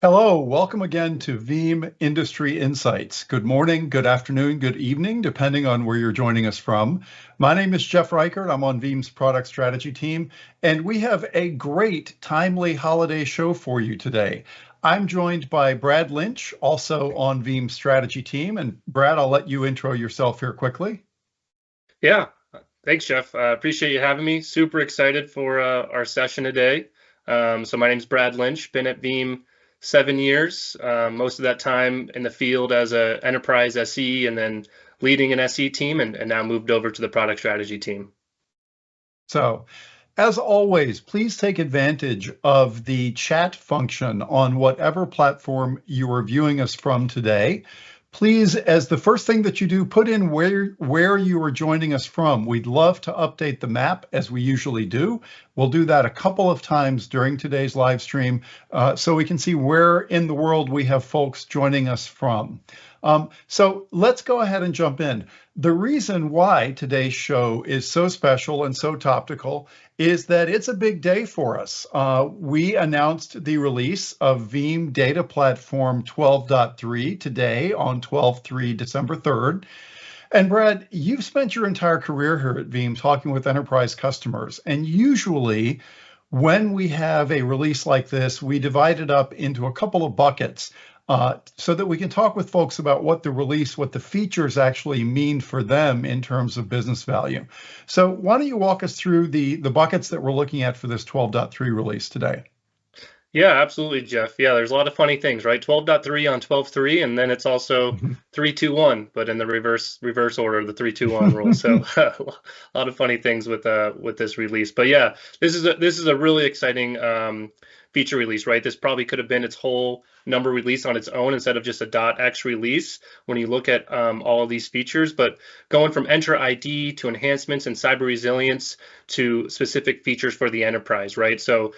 Hello, welcome again to Veeam Industry Insights. Good morning, good afternoon, good evening, depending on where you're joining us from. My name is Jeff Reichard. I'm on Veeam's product strategy team, and we have a great timely holiday show for you today. I'm joined by Brad Linch, also on Veeam's strategy team. And Brad, I'll let you intro yourself here quickly. Yeah, thanks, Jeff. Appreciate you having me. Super excited for our session today. So my name's Brad Lynch, been at Veeam 7 years, most of that time in the field as an enterprise SE and then leading an SE team and now moved over to the product strategy team. So, as always, please take advantage of the chat function on whatever platform you are viewing us from today. Please, as the first thing that you do, put in where you are joining us from. We'd love to update the map as we usually do. We'll do that a couple of times during today's live stream so we can see where in the world we have folks joining us from. So let's go ahead and jump in. The reason why today's show is so special and so topical is that it's a big day for us. We announced the release of Veeam Data Platform 12.3 today on 12/3, December 3rd. And Brad, you've spent your entire career here at Veeam talking with enterprise customers. And usually when we have a release like this, we divide it up into a couple of buckets so that we can talk with folks about what the release, what the features actually mean for them in terms of business value. So why don't you walk us through the buckets that we're looking at for this 12.3 release today? Yeah, absolutely, Jeff. Yeah, there's a lot of funny things, right? 12.3 on 12.3, and then it's also 3.2.1, but in the reverse order, the 3.2.1 rule. So a lot of funny things with this release. But yeah, this is a really exciting feature release, right? This probably could have been its whole number release on its own instead of just a .x release when you look at all of these features. But going from Enter ID to enhancements and cyber resilience to specific features for the enterprise, right? So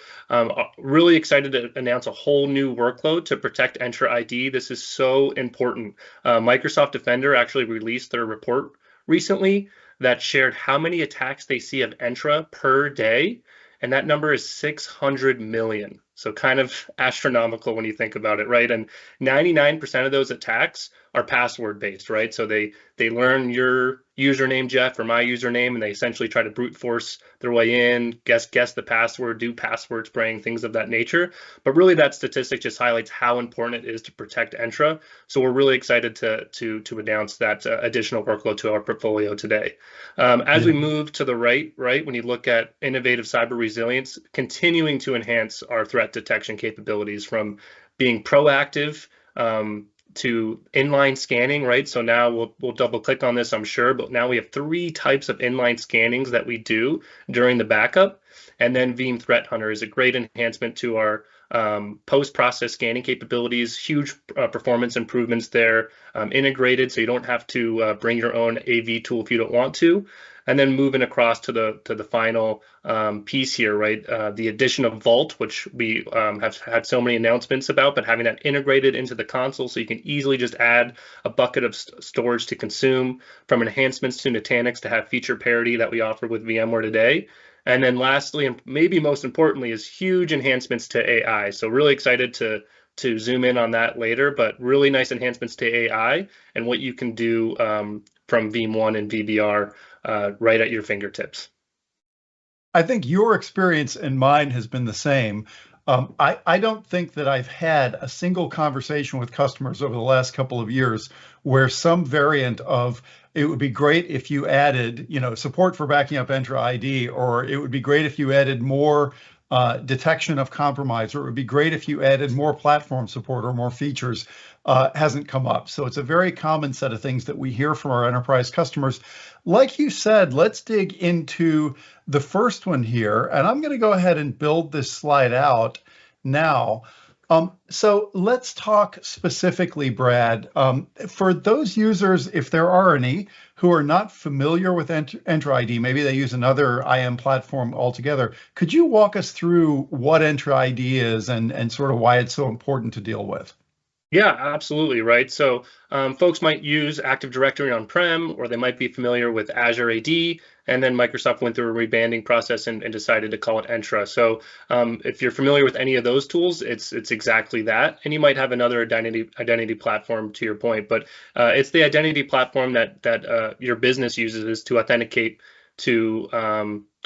really excited to announce a whole new workload to protect Enter ID. This is so important. Microsoft Defender actually released their report recently that shared how many attacks they see of Entra per day, and that number is 600 million. So kind of astronomical when you think about it, right? And 99% of those attacks are password based, right? So they learn your username, Jeff, or my username, and they essentially try to brute force their way in, guess the password, do password spraying, things of that nature. But really, that statistic just highlights how important it is to protect Entra. So we're really excited to announce that additional workload to our portfolio today. As we move to the right, when you look at innovative cyber resilience, continuing to enhance our threat detection capabilities from being proactive to inline scanning, right? So now we'll double click on this, I'm sure, but now we have 3 types of inline scannings that we do during the backup. And then Veeam Threat Hunter is a great enhancement to our post-process scanning capabilities, huge performance improvements there, integrated so you don't have to bring your own AV tool if you don't want to. And then moving across to the final piece here, right? The addition of Vault, which we have had so many announcements about, but having that integrated into the console so you can easily just add a bucket of storage to consume, from enhancements to Nutanix to have feature parity that we offer with VMware today. And then lastly, and maybe most importantly, is huge enhancements to AI. So really excited to zoom in on that later, but really nice enhancements to AI and what you can do from Veeam One and VBR right at your fingertips. I think your experience and mine has been the same. I don't think that I've had a single conversation with customers over the last couple of years where some variant of it would be great if you added, support for backing up Entra ID, or it would be great if you added more detection of compromise, or it would be great if you added more platform support or more features, hasn't come up. So it's a very common set of things that we hear from our enterprise customers. Like you said, let's dig into the first one here, and I'm going to go ahead and build this slide out now. So let's talk specifically, Brad, for those users, if there are any, who are not familiar with Entra ID, maybe they use another IAM platform altogether. Could you walk us through what Entra ID is and sort of why it's so important to deal with? Yeah, absolutely, right? So folks might use Active Directory on-prem, or they might be familiar with Azure AD, and then Microsoft went through a rebanding process and decided to call it Entra. So if you're familiar with any of those tools, it's exactly that. And you might have another identity platform, to your point, but it's the identity platform that your business uses to authenticate to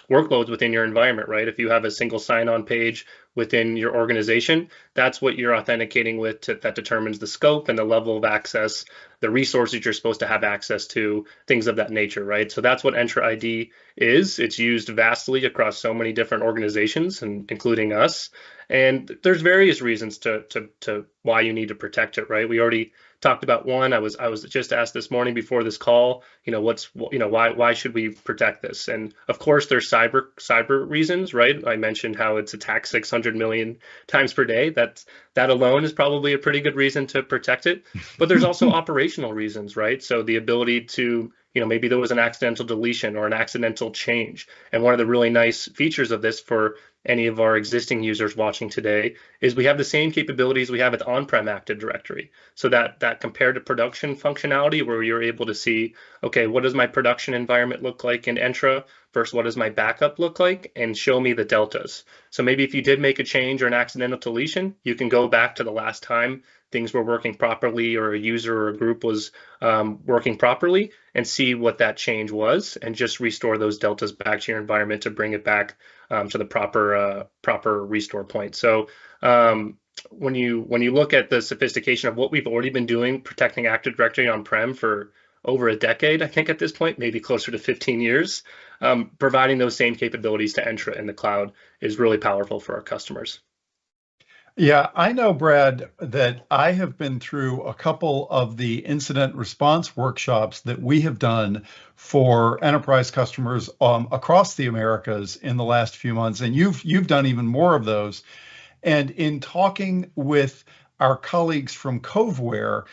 workloads within your environment, right? If you have a single sign-on page within your organization, that's what you're authenticating with that determines the scope and the level of access, the resources you're supposed to have access to, things of that nature, right? So that's what Entra ID is. It's used vastly across so many different organizations, and including us. And there's various reasons to why you need to protect it, right? We already talked about one. I was just asked this morning before this call, why should we protect this? And of course, there's cyber reasons, right? I mentioned how it's attacked 600 million times per day. That alone is probably a pretty good reason to protect it. But there's also operational reasons, right? So the ability to, maybe there was an accidental deletion or an accidental change. And one of the really nice features of this for any of our existing users watching today is we have the same capabilities we have with on-prem Active Directory. So that compared to production functionality, where you're able to see, okay, what does my production environment look like in Entra versus what does my backup look like, and show me the deltas. So maybe if you did make a change or an accidental deletion, you can go back to the last time things were working properly, or a user or a group was working properly, and see what that change was, and just restore those deltas back to your environment to bring it back to the proper restore point. So when you look at the sophistication of what we've already been doing, protecting Active Directory on-prem for over a decade, I think at this point, maybe closer to 15 years, providing those same capabilities to Entra in the cloud is really powerful for our customers. Yeah, I know, Brad, that I have been through a couple of the incident response workshops that we have done for enterprise customers across the Americas in the last few months, and you've done even more of those. And in talking with our colleagues from Coveware,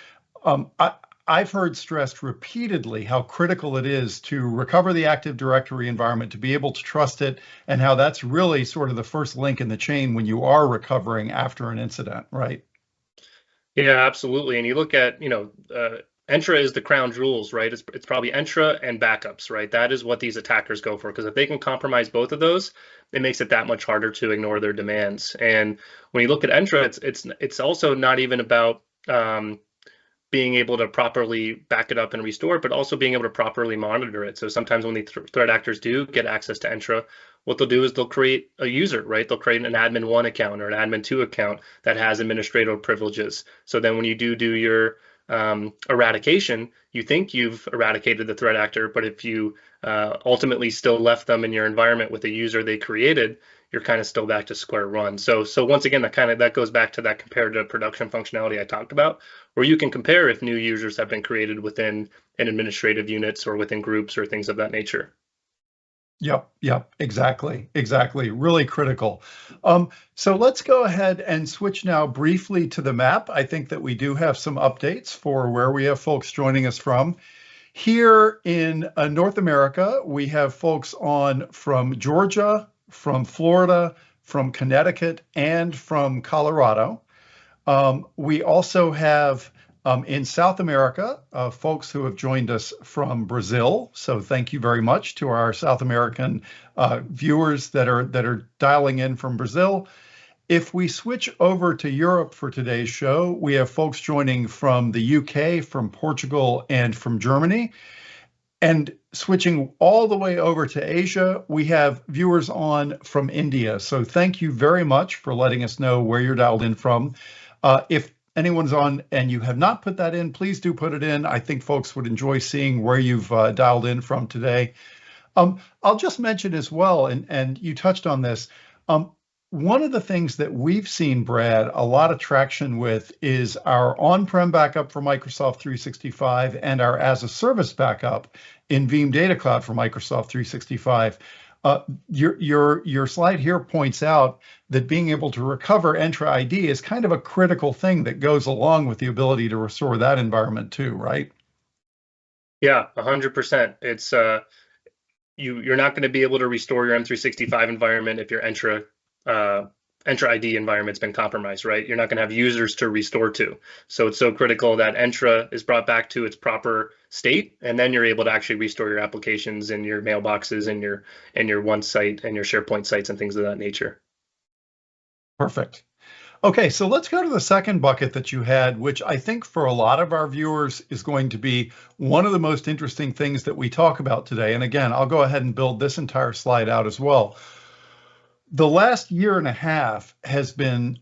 I've heard stressed repeatedly how critical it is to recover the Active Directory environment, to be able to trust it, and how that's really sort of the first link in the chain when you are recovering after an incident, right? Yeah, absolutely. And you look at, Entra is the crown jewels, right? It's probably Entra and backups, right? That is what these attackers go for, because if they can compromise both of those, it makes it that much harder to ignore their demands. And when you look at Entra, it's also not even about being able to properly back it up and restore, but also being able to properly monitor it. So sometimes when the threat actors do get access to Entra, what they'll do is they'll create a user, right? They'll create an admin 1 account or an admin 2 account that has administrative privileges. So then when you do your eradication, you think you've eradicated the threat actor, but if you ultimately still left them in your environment with a user they created, you're kind of still back to square one. So once again, that goes back to that compared to production functionality I talked about, where you can compare if new users have been created within an administrative units or within groups or things of that nature. Yep, exactly. Really critical. So let's go ahead and switch now briefly to the map. I think that we do have some updates for where we have folks joining us from. Here in North America, we have folks on from Georgia, from Florida, from Connecticut, and from Colorado. We also have in South America, folks who have joined us from Brazil. So thank you very much to our South American viewers that are dialing in from Brazil. If we switch over to Europe for today's show, we have folks joining from the UK, from Portugal, and from Germany. And switching all the way over to Asia, we have viewers on from India. So thank you very much for letting us know where you're dialed in from. If anyone's on and you have not put that in, please do put it in. I think folks would enjoy seeing where you've dialed in from today. I'll just mention as well, and you touched on this, one of the things that we've seen, Brad, a lot of traction with is our on-prem backup for Microsoft 365 and our as-a-service backup in Veeam Data Cloud for Microsoft 365. Your slide here points out that being able to recover Entra ID is kind of a critical thing that goes along with the ability to restore that environment too, right? Yeah, 100%. It's you're not going to be able to restore your M365 environment if your Entra Entra ID environment's been compromised, right? You're not going to have users to restore to. So it's so critical that Entra is brought back to its proper state, and then you're able to actually restore your applications and your mailboxes and your one site and your SharePoint sites and things of that nature. Perfect. Okay, so let's go to the second bucket that you had, which I think for a lot of our viewers is going to be one of the most interesting things that we talk about today. And again, I'll go ahead and build this entire slide out as well. The last year and a half has been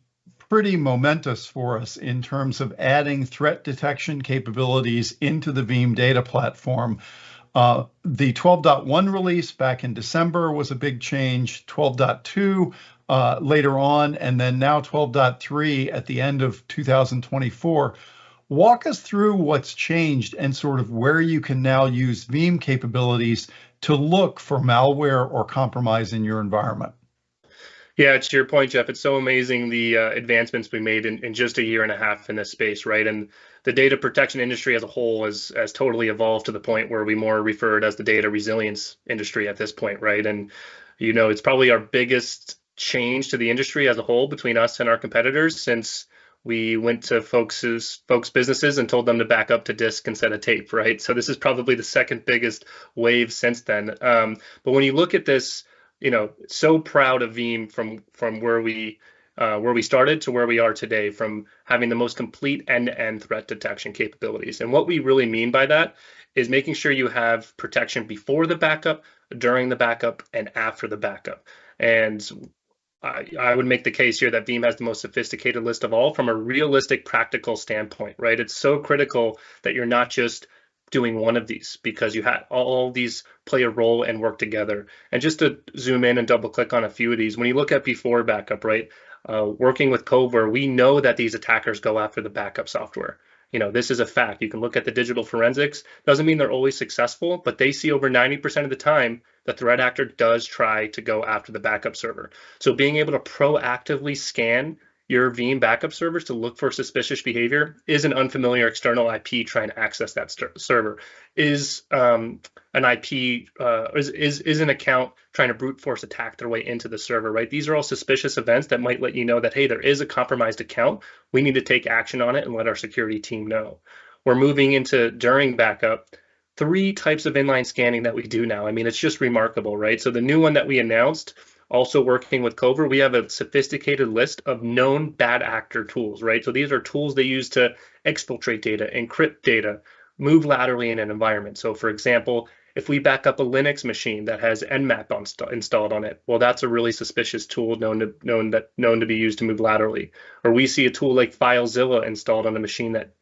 pretty momentous for us in terms of adding threat detection capabilities into the Veeam Data Platform. The 12.1 release back in December was a big change, 12.2 later on, and then now 12.3 at the end of 2024. Walk us through what's changed and sort of where you can now use Veeam capabilities to look for malware or compromise in your environment. Yeah, to your point, Jeff, it's so amazing the advancements we made in just a year and a half in this space, right? And the data protection industry as a whole has totally evolved to the point where we more refer it as the data resilience industry at this point, right? And it's probably our biggest change to the industry as a whole between us and our competitors since we went to folks' businesses and told them to back up to disk instead of tape, right? So this is probably the second biggest wave since then. But when you look at this, so proud of Veeam from where we started to where we are today, from having the most complete end-to-end threat detection capabilities. And what we really mean by that is making sure you have protection before the backup, during the backup, and after the backup. And I would make the case here that Veeam has the most sophisticated list of all from a realistic, practical standpoint, right? It's so critical that you're not just doing one of these because you had all these play a role and work together. And just to zoom in and double click on a few of these, when you look at before backup, right, working with Covert, we know that these attackers go after the backup software. This is a fact. You can look at the digital forensics. Doesn't mean they're always successful, but they see over 90% of the time the threat actor does try to go after the backup server. So being able to proactively scan your Veeam backup servers to look for suspicious behavior is an unfamiliar external IP trying to access that server. Is an IP is an account trying to brute force attack their way into the server, right? These are all suspicious events that might let you know that, hey, there is a compromised account. We need to take action on it and let our security team know. We're moving into during backup. 3 types of inline scanning that we do now. I mean, it's just remarkable, right? So the new one that we announced, also working with Covert, we have a sophisticated list of known bad actor tools, right? So these are tools they use to exfiltrate data, encrypt data, move laterally in an environment. So for example, if we back up a Linux machine that has Nmap installed on it, well, that's a really suspicious tool known to be used to move laterally. Or we see a tool like FileZilla installed on a machine that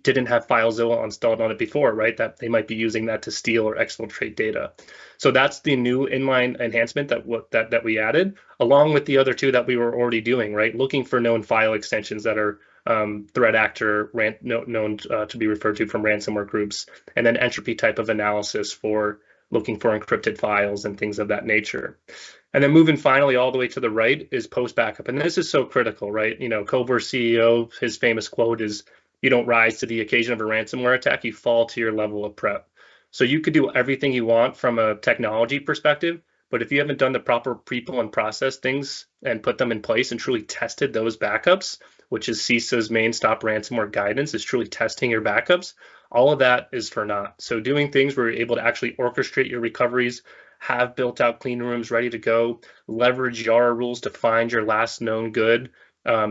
didn't have FileZilla installed on it before, right? That they might be using that to steal or exfiltrate data. So that's the new inline enhancement that we added, along with the other 2 that we were already doing, right? Looking for known file extensions that are threat actor known to be referred to from ransomware groups, and then entropy type of analysis for looking for encrypted files and things of that nature. And then moving finally all the way to the right is post backup, and this is so critical, right? Covert CEO, his famous quote is, "You don't rise to the occasion of a ransomware attack, you fall to your level of prep." So you could do everything you want from a technology perspective, but if you haven't done the proper people and process things and put them in place and truly tested those backups, which is CISA's main stop ransomware guidance, is truly testing your backups, all of that is for naught. So doing things where you're able to actually orchestrate your recoveries, have built out clean rooms ready to go, leverage Yara rules to find your last known good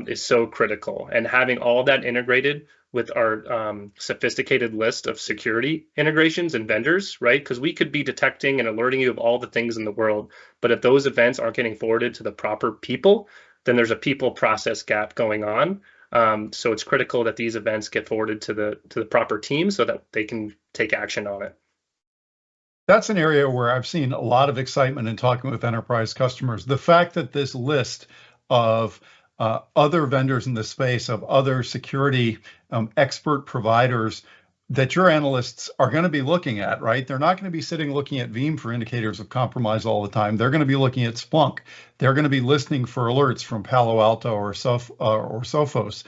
is so critical. And having all that integrated with our sophisticated list of security integrations and vendors, right? Because we could be detecting and alerting you of all the things in the world, but if those events aren't getting forwarded to the proper people, then there's a people process gap going on. So it's critical that these events get forwarded to the proper team so that they can take action on it. That's an area where I've seen a lot of excitement in talking with enterprise customers. The fact that this list of other vendors in the space, of other security expert providers that your analysts are going to be looking at, right? They're not going to be sitting looking at Veeam for indicators of compromise all the time. They're going to be looking at Splunk. They're going to be listening for alerts from Palo Alto or Sophos.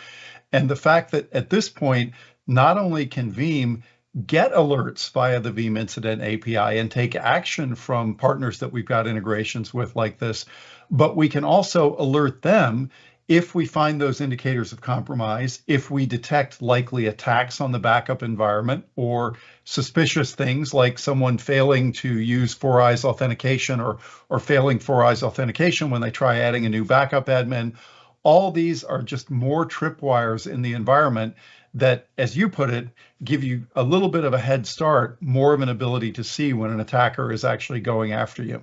And the fact that at this point, not only can Veeam get alerts via the Veeam Incident API and take action from partners that we've got integrations with like this, but we can also alert them if we find those indicators of compromise, if we detect likely attacks on the backup environment or suspicious things like someone failing to use Four Eyes authentication or failing Four Eyes authentication when they try adding a new backup admin. All these are just more tripwires in the environment that, as you put it, give you a little bit of a head start, more of an ability to see when an attacker is actually going after you.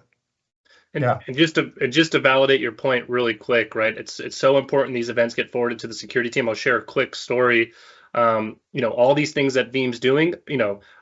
And just to validate your point really quick, right? It's so important these events get forwarded to the security team. I'll share a quick story. All these things that Veeam's doing,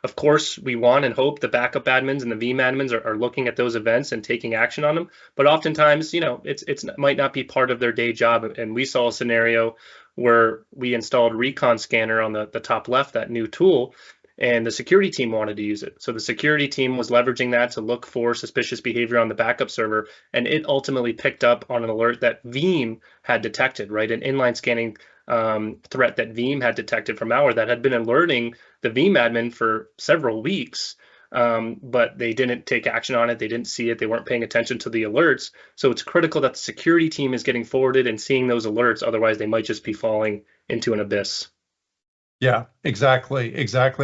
of course, we want and hope the backup admins and the Veeam admins are looking at those events and taking action on them. But oftentimes, it might not be part of their day job. And we saw a scenario where we installed Recon Scanner on the top left, that new tool, and the security team wanted to use it. So the security team was leveraging that to look for suspicious behavior on the backup server, and it ultimately picked up on an alert that Veeam had detected, right? An inline scanning threat that Veeam had detected from malware that had been alerting the Veeam admin for several weeks, but they didn't take action on it. They didn't see it. They weren't paying attention to the alerts. So it's critical that the security team is getting forwarded and seeing those alerts. Otherwise, they might just be falling into an abyss. Yeah, exactly.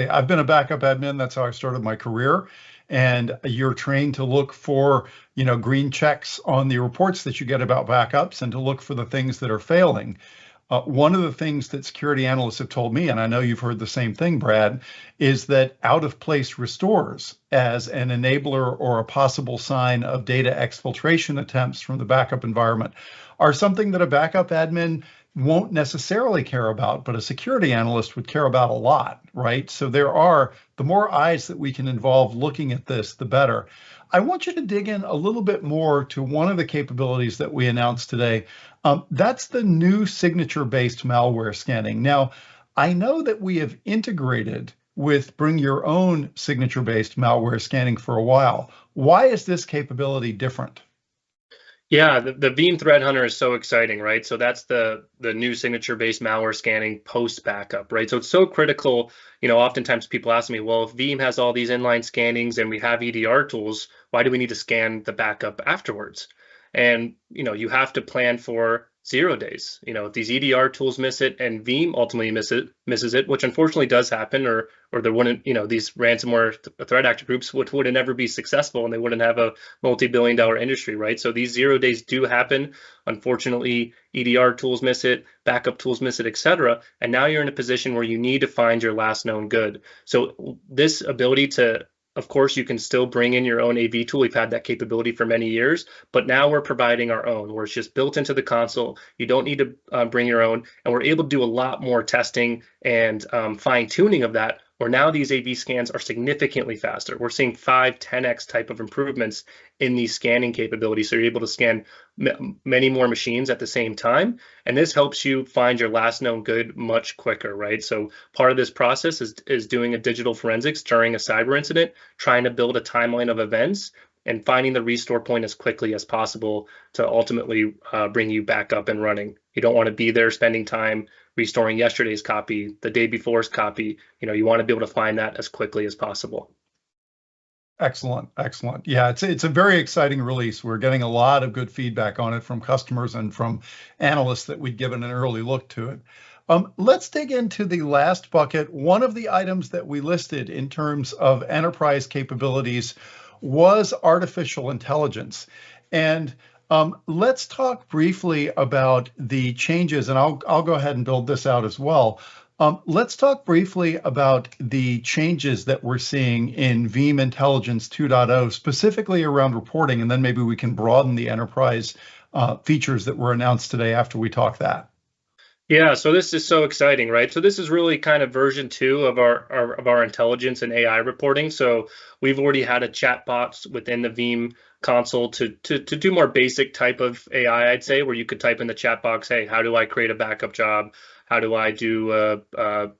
I've been a backup admin. That's how I started my career. And you're trained to look for, green checks on the reports that you get about backups and to look for the things that are failing. One of the things that security analysts have told me, and I know you've heard the same thing, Brad, is that out of place restores as an enabler or a possible sign of data exfiltration attempts from the backup environment are something that a backup admin won't necessarily care about, but a security analyst would care about a lot, right? So the more eyes that we can involve looking at this, the better. I want you to dig in a little bit more to one of the capabilities that we announced today. That's the new signature-based malware scanning. Now, I know that we have integrated with bring your own signature-based malware scanning for a while. Why is this capability different? Yeah, the Veeam Threat Hunter is so exciting, right? So that's the new signature-based malware scanning post backup, right? So it's so critical. Oftentimes people ask me, well, if Veeam has all these inline scannings and we have EDR tools, why do we need to scan the backup afterwards? And you have to plan for 0 days. If these EDR tools miss it and Veeam ultimately misses it, which unfortunately does happen, or there wouldn't, these ransomware threat actor groups would never be successful and they wouldn't have a multi-billion-dollar industry, right? So these 0 days do happen. Unfortunately, EDR tools miss it, backup tools miss it, etc. And now you're in a position where you need to find your last known good. So this ability to, of course, you can still bring in your own AV tool. We've had that capability for many years, but now we're providing our own, where it's just built into the console. You don't need to bring your own, and we're able to do a lot more testing and fine tuning of that, where now these AV scans are significantly faster. We're seeing 5-10x type of improvements in these scanning capabilities. So you're able to scan many more machines at the same time. And this helps you find your last known good much quicker, right? So part of this process is doing a digital forensics during a cyber incident, trying to build a timeline of events and finding the restore point as quickly as possible to ultimately bring you back up and running. You don't want to be there spending time restoring yesterday's copy, the day before's copy. You want to be able to find that as quickly as possible. Excellent. Yeah, it's a very exciting release. We're getting a lot of good feedback on it from customers and from analysts that we'd given an early look to it. Let's dig into the last bucket. One of the items that we listed in terms of enterprise capabilities was artificial intelligence. And let's talk briefly about the changes, and I'll go ahead and build this out as well. Let's talk briefly about the changes that we're seeing in Veeam Intelligence 2.0, specifically around reporting, and then maybe we can broaden the enterprise features that were announced today after we talk that. Yeah, so this is so exciting, right? So this is really kind of version 2 of our intelligence and AI reporting. So we've already had a chat box within the Veeam console to do more basic type of AI, I'd say, where you could type in the chat box, hey, how do I create a backup job? How do I do a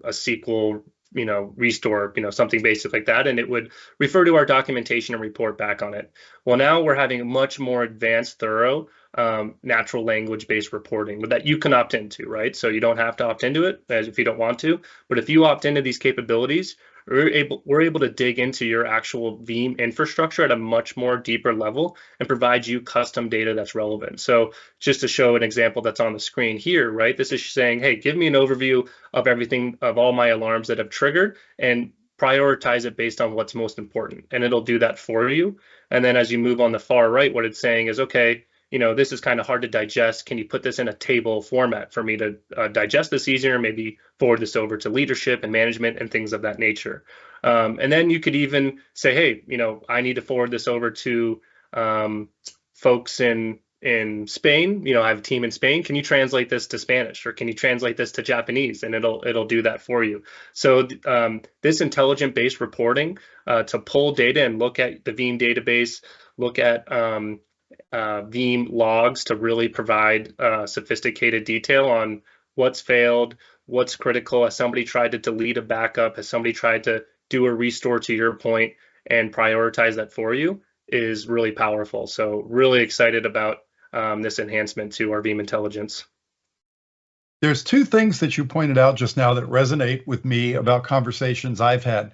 SQL, restore, something basic like that, and it would refer to our documentation and report back on it. Well, now we're having a much more advanced, thorough natural language-based reporting that you can opt into, right? So you don't have to opt into it if you don't want to, but if you opt into these capabilities, we're able to dig into your actual Veeam infrastructure at a much more deeper level and provide you custom data that's relevant. So just to show an example that's on the screen here, right? This is saying, hey, give me an overview of everything, of all my alarms that have triggered, and prioritize it based on what's most important. And it'll do that for you. And then as you move on the far right, what it's saying is, okay, this is kind of hard to digest. Can you put this in a table format for me to digest this easier? Maybe forward this over to leadership and management and things of that nature. And then you could even say, hey, I need to forward this over to folks in Spain. I have a team in Spain. Can you translate this to Spanish, or can you translate this to Japanese? And it'll do that for you. So this intelligent-based reporting to pull data and look at the Veeam database, look at Veeam logs to really provide sophisticated detail on what's failed, what's critical. Has somebody tried to delete a backup? Has somebody tried to do a restore, to your point, and prioritize that for you, is really powerful. So really excited about this enhancement to our Veeam Intelligence. There's two things that you pointed out just now that resonate with me about conversations I've had.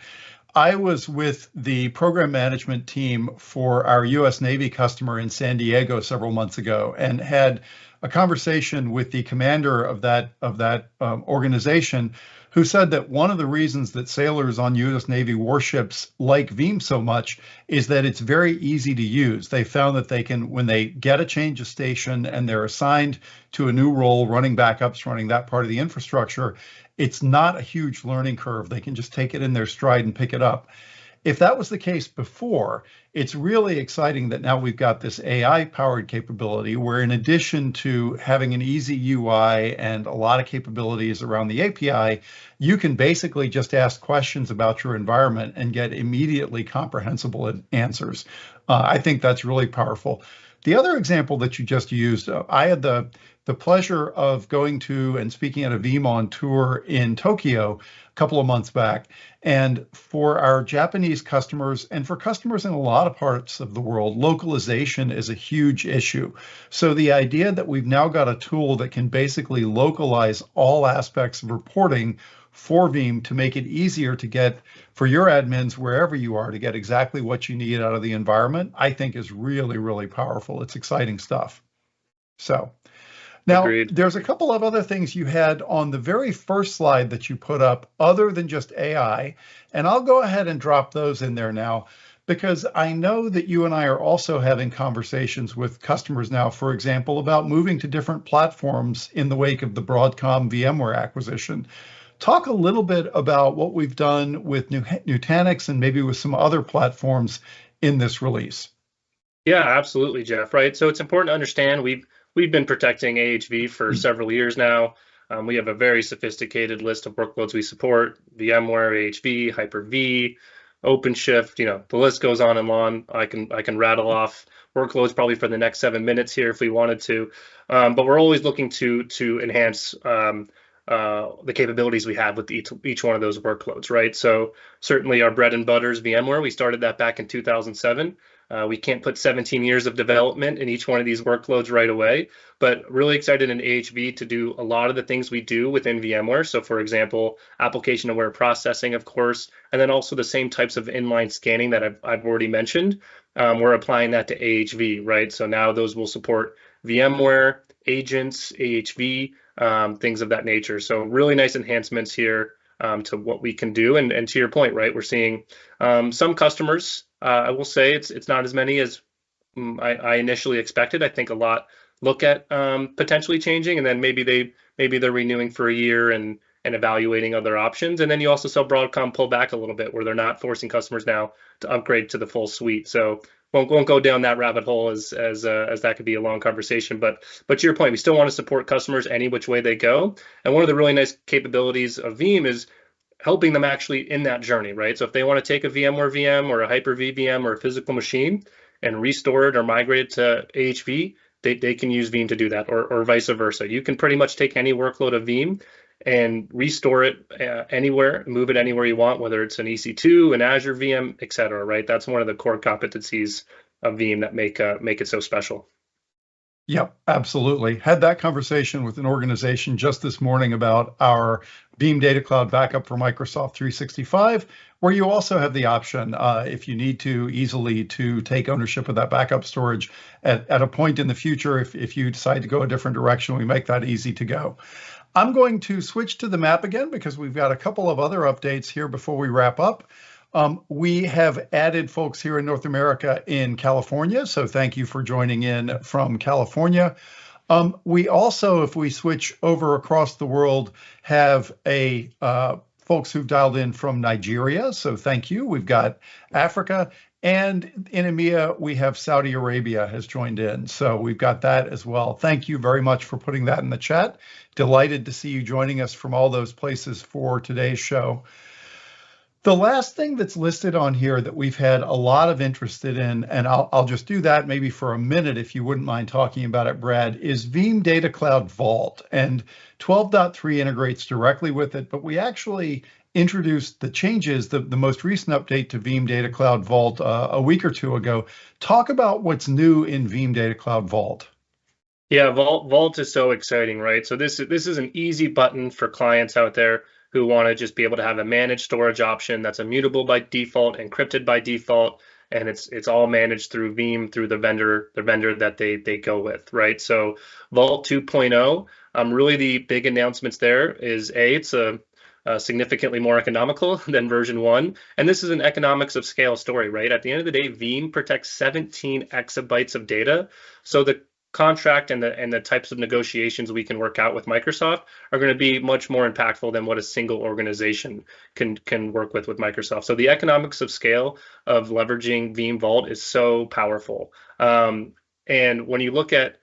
I was with the program management team for our U.S. Navy customer in San Diego several months ago, and had a conversation with the commander of that organization, who said that one of the reasons that sailors on U.S. Navy warships like Veeam so much is that it's very easy to use. They found that they can, when they get a change of station and they're assigned to a new role, running backups, running that part of the infrastructure, it's not a huge learning curve. They can just take it in their stride and pick it up. If that was the case before, it's really exciting that now we've got this AI-powered capability where, in addition to having an easy UI and a lot of capabilities around the API, you can basically just ask questions about your environment and get immediately comprehensible answers. I think that's really powerful. The other example that you just used, I had the pleasure of going to and speaking at a Veeam on tour in Tokyo a couple of months back. And for our Japanese customers, and for customers in a lot of parts of the world, localization is a huge issue. So the idea that we've now got a tool that can basically localize all aspects of reporting for Veeam to make it easier to get, for your admins, wherever you are, to get exactly what you need out of the environment, I think is really, really powerful. It's exciting stuff. So now, Agreed. There's a couple of other things you had on the very first slide that you put up other than just AI, and I'll go ahead and drop those in there now, because I know that you and I are also having conversations with customers now, for example, about moving to different platforms in the wake of the Broadcom VMware acquisition. Talk a little bit about what we've done with Nutanix and maybe with some other platforms in this release. Yeah, absolutely, Jeff. Right. So it's important to understand we've been protecting AHV for several years now. We have a very sophisticated list of workloads we support: VMware, AHV, Hyper-V, OpenShift. The list goes on and on. I can rattle off workloads probably for the next 7 minutes here if we wanted to, but we're always looking to enhance the capabilities we have with each one of those workloads, right? So certainly our bread and butter is VMware. We started that back in 2007. We can't put 17 years of development in each one of these workloads right away, but really excited in AHV to do a lot of the things we do within VMware. So for example, application-aware processing, of course, and then also the same types of inline scanning that I've already mentioned. We're applying that to AHV, right? So now those will support VMware, agents, AHV, things of that nature. So really nice enhancements here to what we can do. And to your point, right, we're seeing some customers, I will say it's not as many as I initially expected. I think a lot look at potentially changing, and then maybe they're renewing for a year and evaluating other options. And then you also saw Broadcom pull back a little bit, where they're not forcing customers now to upgrade to the full suite. So won't go down that rabbit hole as that could be a long conversation. But to your point, we still want to support customers any which way they go. And one of the really nice capabilities of Veeam is helping them actually in that journey, right? So if they want to take a VMware VM or a Hyper-V VM or a physical machine and restore it or migrate it to AHV, they can use Veeam to do that, or vice versa. You can pretty much take any workload of Veeam and restore it anywhere, move it anywhere you want, whether it's an EC2, an Azure VM, et cetera, right? That's one of the core competencies of Veeam that make it so special. Yep, absolutely. Had that conversation with an organization just this morning about our Veeam Data Cloud backup for Microsoft 365, where you also have the option, if you need to easily, to take ownership of that backup storage at a point in the future. If you decide to go a different direction, we make that easy to go. I'm going to switch to the map again because we've got a couple of other updates here before we wrap up. We have added folks here in North America in California, so thank you for joining in from California. We also, if we switch over across the world, have folks who've dialed in from Nigeria, so thank you. We've got Africa, and in EMEA, we have Saudi Arabia has joined in, so we've got that as well. Thank you very much for putting that in the chat. Delighted to see you joining us from all those places for today's show. The last thing that's listed on here that we've had a lot of interest in, and I'll just do that maybe for a minute if you wouldn't mind talking about it, Brad, is Veeam Data Cloud Vault. And 12.3 integrates directly with it, but we actually introduced the changes, the most recent update to Veeam Data Cloud Vault a week or two ago. Talk about what's new in Veeam Data Cloud Vault. Yeah, Vault is so exciting, right? So this is an easy button for clients out there who want to just be able to have a managed storage option that's immutable by default, encrypted by default, and it's all managed through Veeam, through the vendor that they go with, right? So Vault 2.0, really the big announcements there is it's a significantly more economical than version 1. And this is an economics of scale story, right? At the end of the day, Veeam protects 17 exabytes of data. So the contract and the types of negotiations we can work out with Microsoft are going to be much more impactful than what a single organization can work with Microsoft. So the economics of scale of leveraging Veeam Vault is so powerful. And when you look at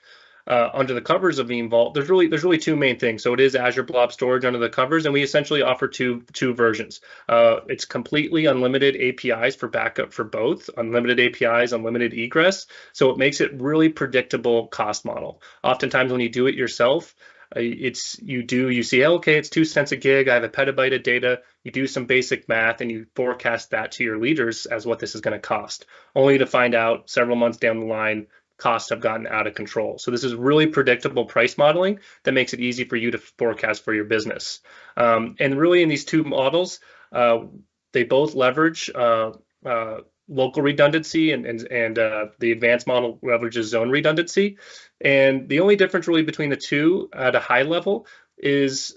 under the covers of Veeam Vault, there's really two main things. So it is Azure Blob Storage under the covers, and we essentially offer two versions. It's completely unlimited APIs for backup for both, unlimited APIs, unlimited egress. So it makes it really predictable cost model. Oftentimes when you do it yourself, you see, okay, it's 2 cents a gig. I have a petabyte of data. You do some basic math and you forecast that to your leaders as what this is going to cost, only to find out several months down the line costs have gotten out of control. So this is really predictable price modeling that makes it easy for you to forecast for your business. And really in these two models, they both leverage local redundancy and the advanced model leverages zone redundancy. And the only difference really between the two at a high level is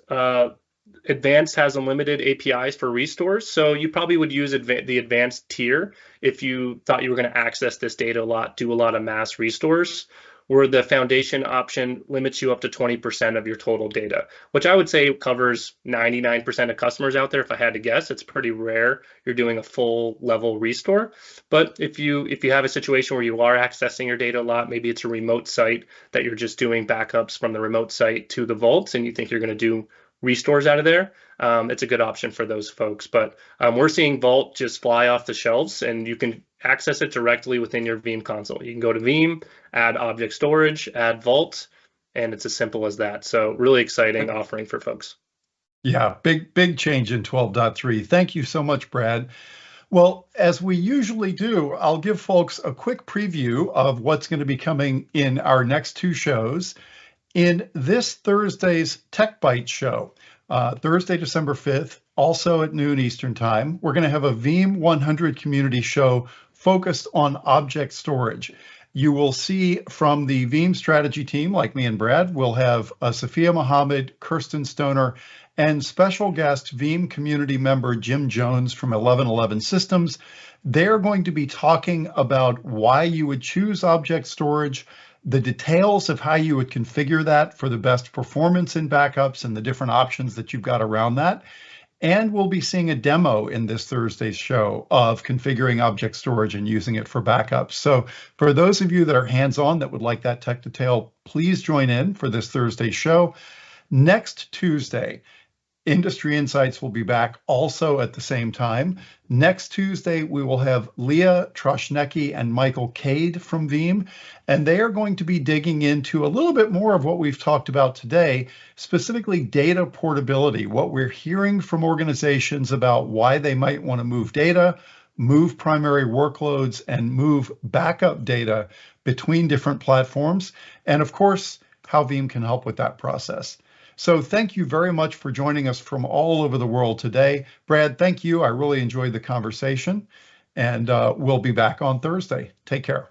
Advanced has unlimited APIs for restores, so you probably would use the advanced tier if you thought you were going to access this data a lot, do a lot of mass restores, where the foundation option limits you up to 20% of your total data, which I would say covers 99% of customers out there. If I had to guess, it's pretty rare you're doing a full level restore. But if you have a situation where you are accessing your data a lot, maybe it's a remote site that you're just doing backups from the remote site to the vaults, and you think you're going to do restores out of there, it's a good option for those folks. But we're seeing Vault just fly off the shelves, and you can access it directly within your Veeam console. You can go to Veeam, add object storage, add Vault, and it's as simple as that. So really exciting offering for folks. Yeah, big change in 12.3. Thank you so much, Brad. Well, as we usually do, I'll give folks a quick preview of what's going to be coming in our next two shows. In this Thursday's Tech Bytes show, Thursday, December 5th, also at noon Eastern Time, we're going to have a Veeam 100 community show focused on object storage. You will see from the Veeam strategy team, like me and Brad, we'll have Sophia Mohammed, Kirsten Stoner, and special guest Veeam community member Jim Jones from 1111 Systems. They're going to be talking about why you would choose object storage, the details of how you would configure that for the best performance in backups and the different options that you've got around that. And we'll be seeing a demo in this Thursday's show of configuring object storage and using it for backups. So for those of you that are hands-on that would like that tech detail, please join in for this Thursday show. Next Tuesday, Industry Insights will be back also at the same time. Next Tuesday, we will have Leah Troshnecki and Michael Cade from Veeam, and they are going to be digging into a little bit more of what we've talked about today, specifically data portability, what we're hearing from organizations about why they might want to move data, move primary workloads, and move backup data between different platforms, and of course, how Veeam can help with that process. So thank you very much for joining us from all over the world today. Brad, thank you. I really enjoyed the conversation, and we'll be back on Thursday. Take care.